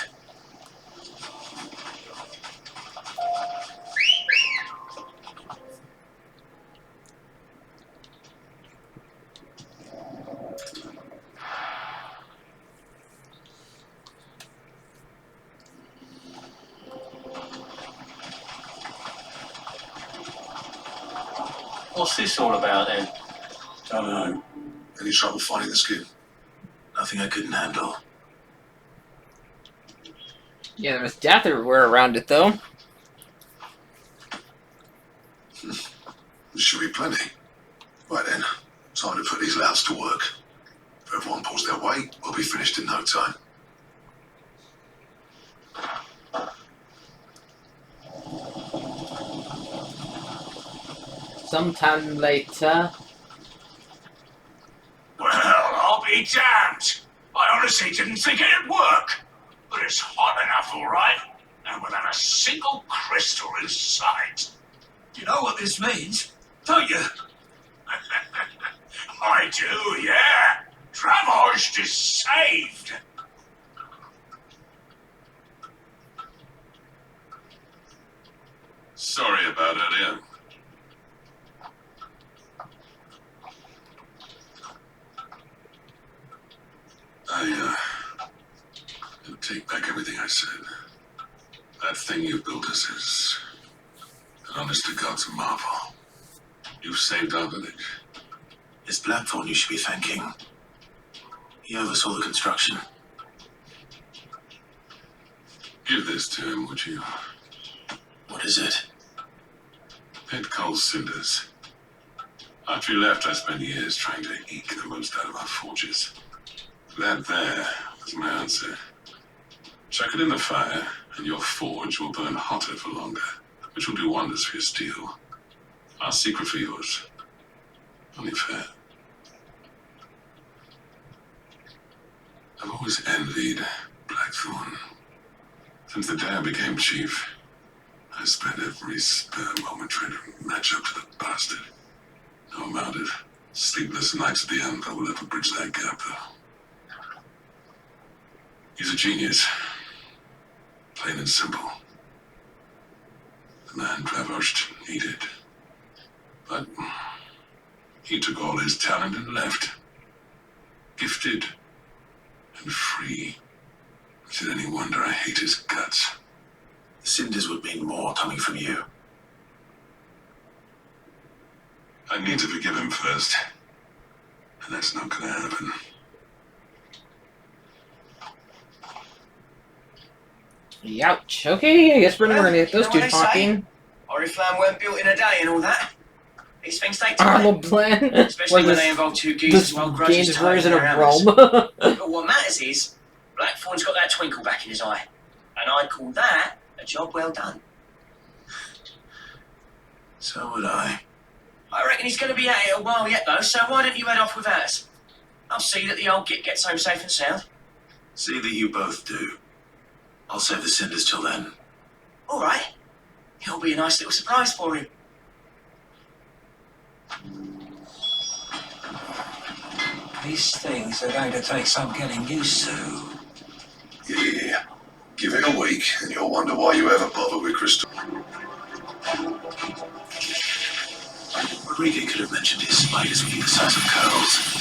What's this all about then? Don't know. Any trouble finding the skin? Nothing I couldn't handle. Yeah, there was death everywhere around it, though. There should be plenty. Right then, time to put these louts to work. If everyone pulls their weight, we'll be finished in no time. Sometime later. Well, I'll be damned. I honestly didn't think it'd work. But it's hot enough, all right? And without a single crystal in sight. You know what this means, don't you? I do, yeah. Travoged is saved. Sorry about earlier. I'll take back everything I said. That thing you built us is, honest to God's a marvel. You've saved our village. It's Blackthorn you should be thanking. He oversaw the construction. Give this to him, would you? What is it? Pit coal cinders. After you left, I spent years trying to eke the most out of our forges. That there was my answer. Chuck it in the fire, and your forge will burn hotter for longer, which will do wonders for your steel. Our secret for yours. Only fair. I've always envied Blackthorn. Since the day I became chief, I spent every spare moment trying to match up to the bastard. No amount of sleepless nights at the end will ever bridge that gap, though. He's a genius. Plain and simple. The man Travoged needed. But he took all his talent and left. Gifted and free. Is it any wonder I hate his guts? The cinders would mean more coming from you. I need to forgive him first. And that's not gonna happen. Youch. Okay, I guess we're gonna get those two talking. Oriflamme weren't built in a day and all that. These things take Arnold time. plan. Especially when they involve two geezers well grudges game's tied version to of their hammers. Rome. But what matters is, Blackthorn's got that twinkle back in his eye. And I call that a job well done. So would I. I reckon he's going to be at it a while yet, though, so why don't you head off without us? I'll see that the old git gets home safe and sound. See that you both do. I'll save the cinders till then. All right. It'll be a nice little surprise for him. These things are going to take some getting used to. Yeah. Give it a week, and you'll wonder why you ever bother with crystal. Rodrigo could have mentioned his spiders would be the size of curls.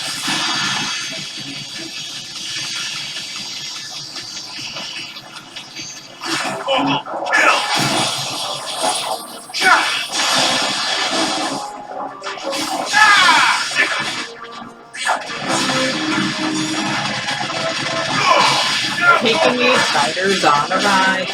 Taking these spiders on a ride.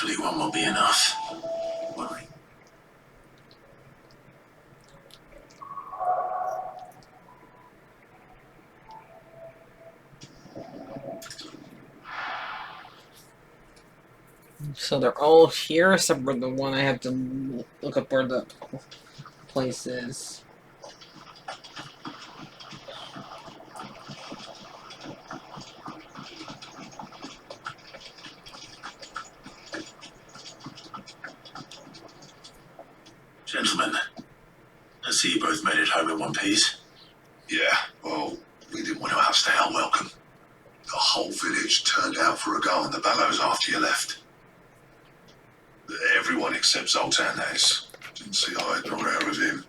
Hopefully one will be enough. Worry. So they're all here, except for the one I have to look up where the place is. Gentlemen, I see you both made it home in one piece. Yeah, well, we didn't want to outstay our welcome. The whole village turned out for a go on the bellows after you left. Everyone except Zoltan, that is. Didn't see eye nor hair of him.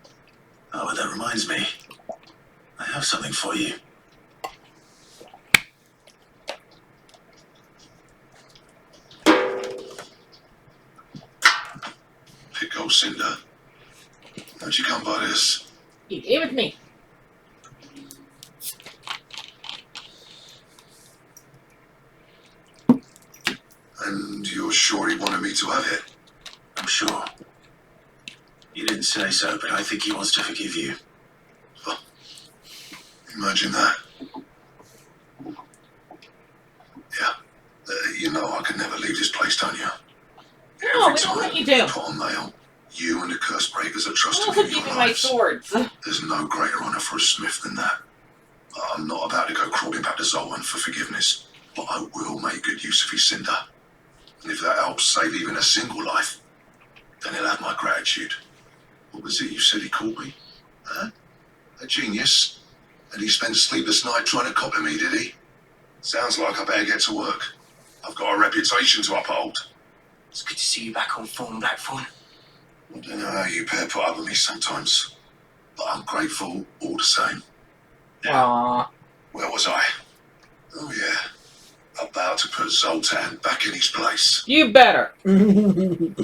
Oh, and that reminds me. I have something for you. Pick old Cinder. How'd you come by this? You gave it to me. And you're sure he wanted me to have it? I'm sure. You didn't say so, but I think he wants to forgive you. Oh, imagine that. Yeah. You know I could never leave this place, don't you? No, we don't want you to. Put on mail. You and the curse breakers are trusted Also in give your me my lives. swords. There's no greater honor for a smith than that. I'm not about to go crawling back to Zoltan for forgiveness, but I will make good use of his cinder. And if that helps save even a single life, then he'll have my gratitude. What was it you said he called me? Huh? A genius? And he spent a sleepless night trying to copy me, did he? Sounds like I better get to work. I've got a reputation to uphold. It's good to see you back on form, Blackthorn. I don't know how you pair put up with me sometimes, but I'm grateful all the same. Aww. Where was I? Oh yeah, about to put Zoltan back in his place. You better. Ain't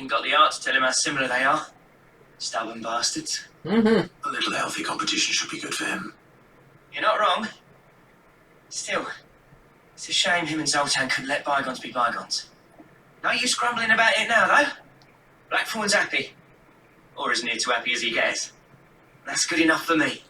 got the art to tell him how similar they are. Stubborn bastards. Mm-hmm. A little healthy competition should be good for him. You're not wrong. Still, it's a shame him and Zoltan couldn't let bygones be bygones. No use grumbling about it now, though. Blackthorn's happy. Or as near to happy as he gets. That's good enough for me.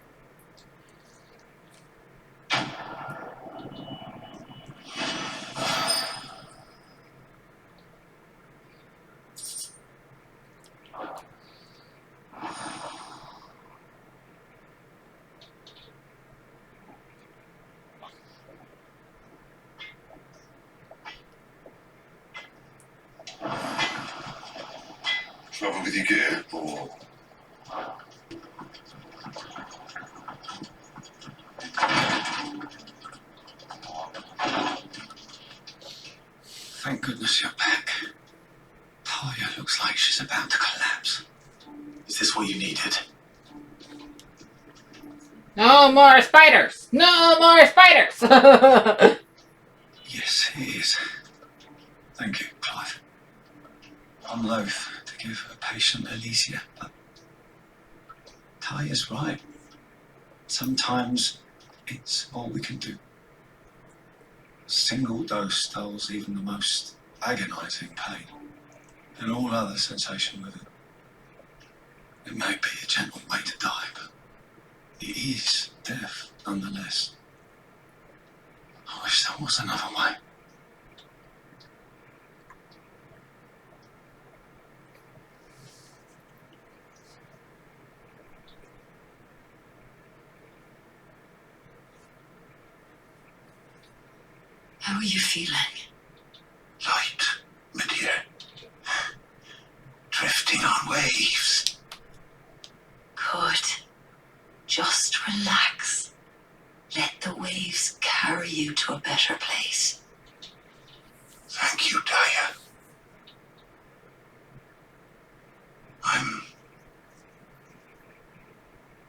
Trouble with your gear, or... Thank goodness you're back. Talia looks like she's about to collapse. Is this what you needed? No more spiders! No more spiders! Yes, it is. Thank you, Clive. I'm loath to give a patient Elysia, but Talia's right. Sometimes it's all we can do. A single dose dulls even the most agonizing pain, and all other sensation with it. It may be a gentle way to die, but it is death nonetheless. I wish there was another way. How are you feeling? Light, mid-year. Drifting on waves. Good. Just relax. Let the waves carry you to a better place. Thank you, Daya. I'm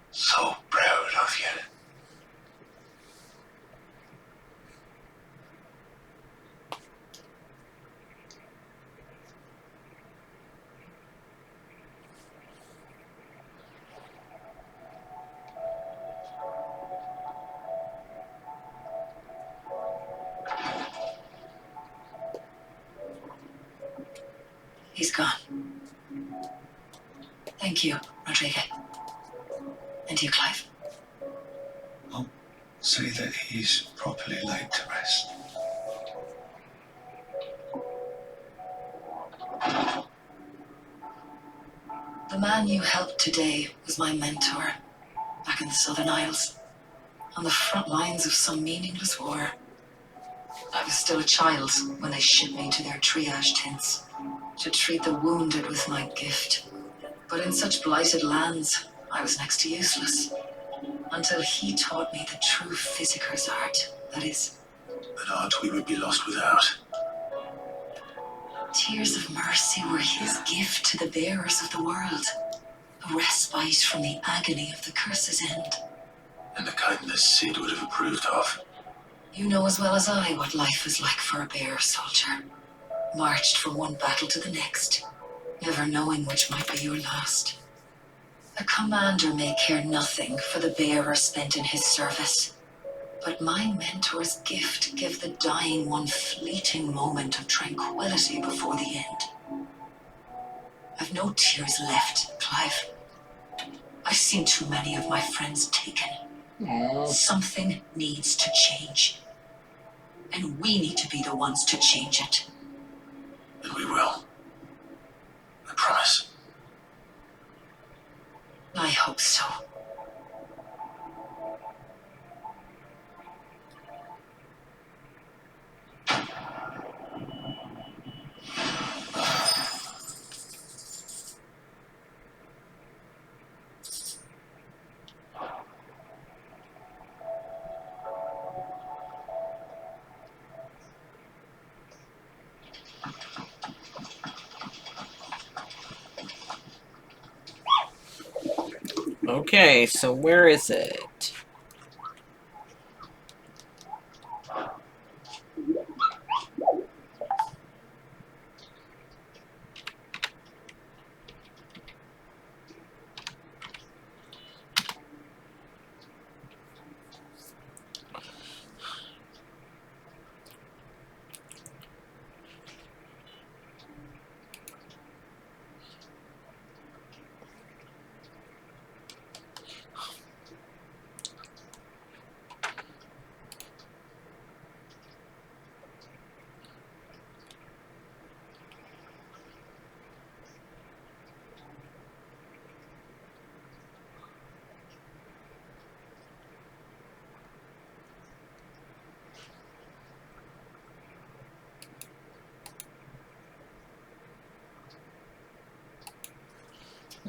so proud of you. He's gone. Thank you, Rodrigo. And you, Clive. Say that he's properly laid to rest. The man you helped today was my mentor back in the Southern Isles, on the front lines of some meaningless war. I was still a child when they shipped me to their triage tents to treat the wounded with my gift. But in such blighted lands, I was next to useless. Until he taught me the true physicker's art, that is, An art we would be lost without. tears of mercy were his gift to the bearers of the world. A respite from the agony of the curse's end. And the kindness Sid would have approved of. You know as well as I what life is like for a bearer soldier. Marched from one battle to the next, never knowing which might be your last. A commander may care nothing for the bearer spent in his service. But my mentor's gift gave the dying one fleeting moment of tranquility before the end. I've no tears left, Clive. I've seen too many of my friends taken. Something needs to change. And we need to be the ones to change it. And we will. I promise. I hope so. Okay, so where is it?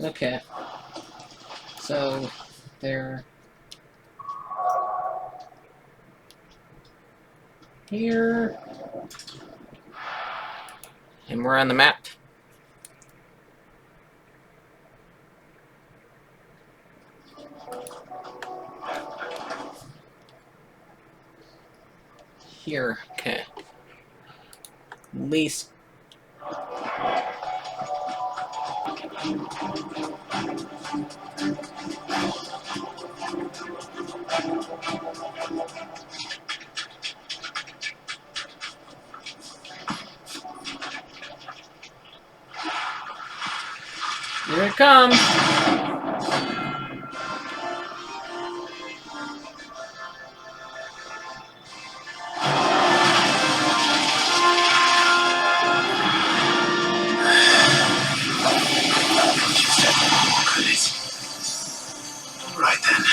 Okay. So, they're here. And we're on the map. Here, okay. At least. Here it comes. Right then.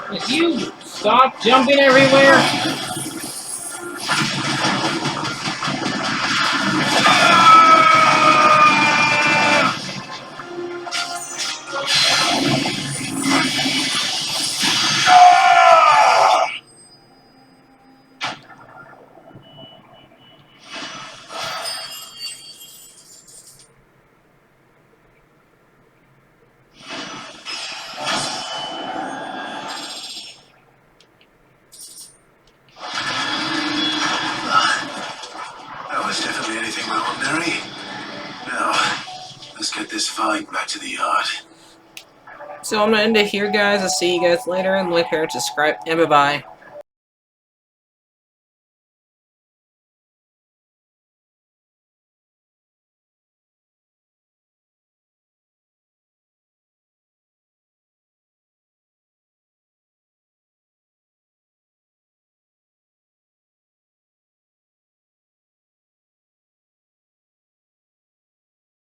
If you stop jumping everywhere. That was definitely anything but ordinary. Now, let's get this fight back to the yard. So I'm gonna end it here, guys. I'll see you guys later, and like, share, subscribe, and bye-bye.